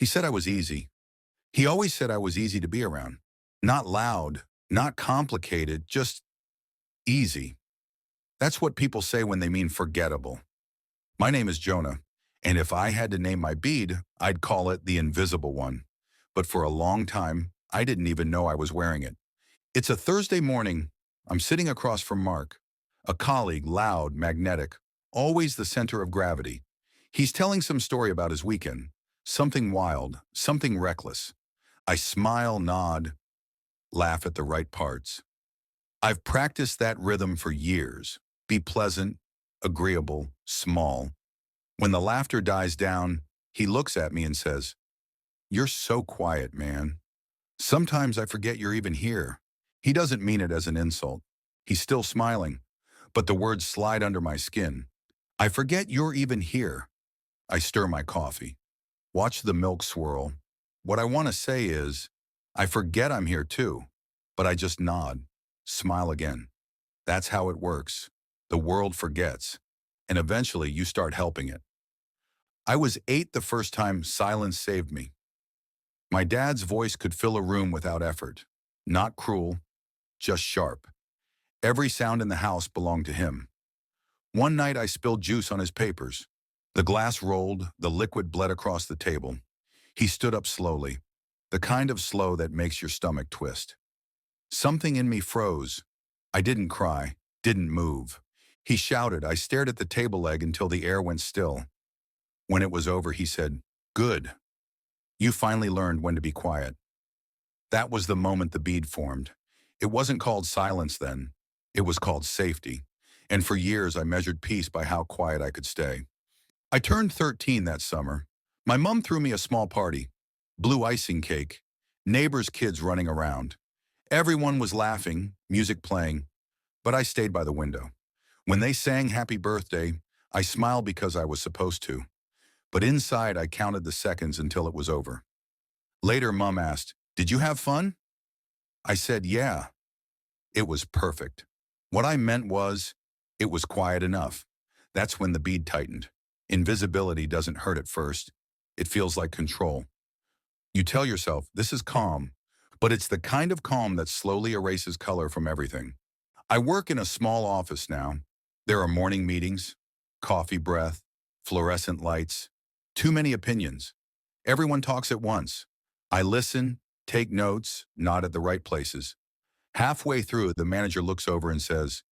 He said I was easy. He always said I was easy to be around. Not loud, not complicated, just easy. That's what people say when they mean forgettable. My name is Jonah, and if I had to name my bead, I'd call it the invisible one. But for a long time, I didn't even know I was wearing it. It's a Thursday morning. I'm sitting across from Mark, a colleague, loud, magnetic, always the center of gravity. He's telling some story about his weekend, something wild, something reckless. I smile, nod, laugh at the right parts. I've practiced that rhythm for years. Be pleasant, agreeable, small. When the laughter dies down, he looks at me and says, "You're so quiet, man. Sometimes I forget you're even here." He doesn't mean it as an insult. He's still smiling, but the words slide under my skin. "I forget you're even here." I stir my coffee. Watch the milk swirl. What I want to say is, I forget I'm here too, but I just nod, smile again. That's how it works. The world forgets, and eventually you start helping it. I was 8 the first time silence saved me. My dad's voice could fill a room without effort. Not cruel, just sharp. Every sound in the house belonged to him. One night I spilled juice on his papers. The glass rolled, the liquid bled across the table. He stood up slowly, the kind of slow that makes your stomach twist. Something in me froze. I didn't cry, didn't move. He shouted. I stared at the table leg until the air went still. When it was over, he said, "Good. You finally learned when to be quiet." That was the moment the bead formed. It wasn't called silence then. It was called safety. And for years, I measured peace by how quiet I could stay. I turned 13 that summer. My mom threw me a small party. Blue icing cake. Neighbors' kids running around. Everyone was laughing, music playing. But I stayed by the window. When they sang happy birthday, I smiled because I was supposed to. But inside, I counted the seconds until it was over. Later, Mom asked, "Did you have fun?" I said, "Yeah." It was perfect. What I meant was, it was quiet enough. That's when the bead tightened. Invisibility doesn't hurt at first. It feels like control. You tell yourself, this is calm, but it's the kind of calm that slowly erases color from everything. I work in a small office now. There are morning meetings, coffee breath, fluorescent lights, too many opinions. Everyone talks at once. I listen, take notes, nod at the right places. Halfway through, the manager looks over and says,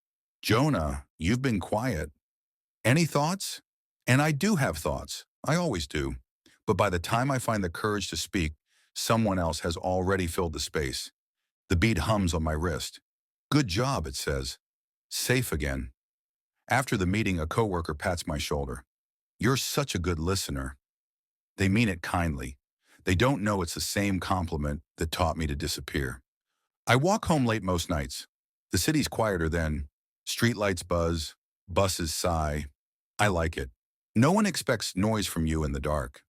"Jonah, you've been quiet. Any thoughts?" And I do have thoughts. I always do. But by the time I find the courage to speak, someone else has already filled the space. The bead hums on my wrist. "Good job," it says. "Safe again." After the meeting, a coworker pats my shoulder. "You're such a good listener." They mean it kindly. They don't know it's the same compliment that taught me to disappear. I walk home late most nights. The city's quieter then. Streetlights buzz, buses sigh. I like it. No one expects noise from you in the dark.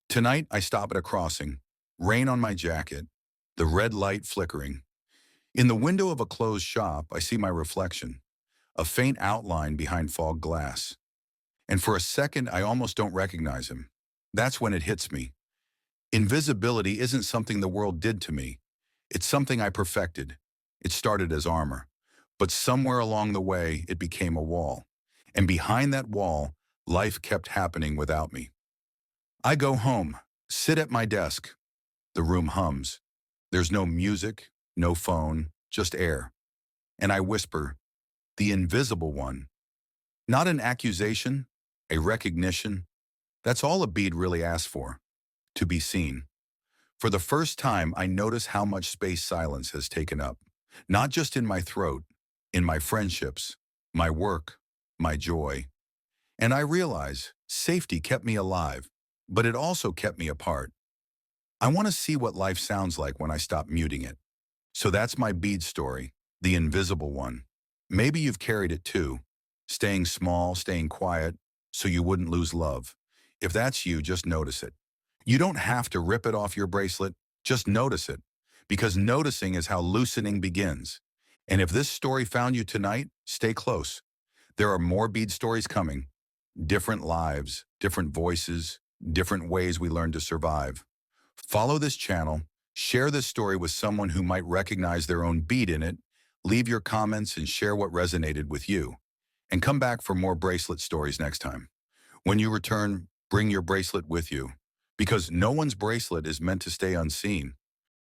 Tonight, I stop at a crossing. Rain on my jacket. The red light flickering. In the window of a closed shop, I see my reflection. A faint outline behind fog glass. And for a second, I almost don't recognize him. That's when it hits me. Invisibility isn't something the world did to me. It's something I perfected. It started as armor. But somewhere along the way, it became a wall. And behind that wall, life kept happening without me. I go home, sit at my desk. The room hums. There's no music, no phone, just air. And I whisper, "The invisible one." Not an accusation, a recognition. That's all a bead really asks for, to be seen. For the first time, I notice how much space silence has taken up. Not just in my throat, in my friendships, my work, my joy. And I realize safety kept me alive, but it also kept me apart. I want to see what life sounds like when I stop muting it. So that's my bead story, the invisible one. Maybe you've carried it too, staying small, staying quiet, so you wouldn't lose love. If that's you, just notice it. You don't have to rip it off your bracelet, just notice it, because noticing is how loosening begins. And if this story found you tonight, stay close. There are more bead stories coming. Different lives, different voices, different ways we learn to survive. Follow this channel, share this story with someone who might recognize their own beat in it, leave your comments and share what resonated with you. And come back for more bracelet stories next time. When you return, bring your bracelet with you, because no one's bracelet is meant to stay unseen.